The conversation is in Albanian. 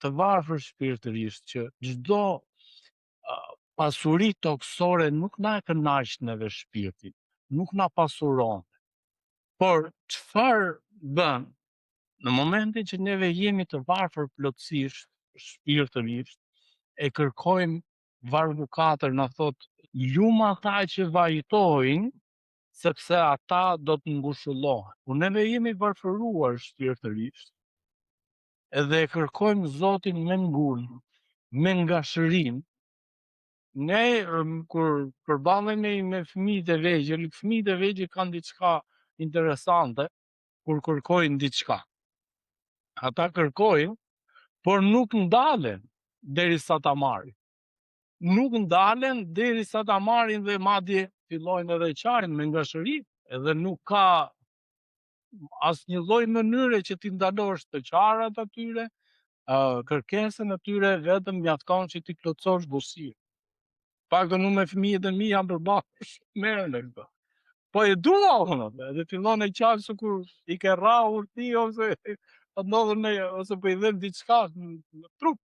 të varfër shpirtërisht që çdo pasuri toksore nuk na e kënaq neve shpirtin, nuk na pasuron. Por çfarë bën në momentin që neve jemi të varfër plotësisht, shpirtërisht, e kërkojmë vargu 4 na thot luma ata që vajtojnë, sepse ata do të ngushëllohen. Kur neve jemi varfëruar shpirtërisht, edhe e kërkojmë Zotin me ngulm, me ngashërim, ne kur përballemi me fëmijët e vegjël kanë diçka interesante kur kërkojnë diçka. Ata kërkojnë, por nuk ndalen derisa ta marrin. Nuk ndalen derisa ta marrin dhe madje fillojnë edhe qajnë me ngashëri, edhe nuk ka asnjë lloj mënyre që ti ndalosh të qarat atyre, kërkesën e tyre vetëm mjafton që ti plotësosh butësinë. Paktën unë me fëmijët e mi jam përballur shumë herë në këtë. Po e dua unë atë, edhe fillon e qaf sikur i ke rrahur ti ose ndodhur ose po i dhem diçka në trup.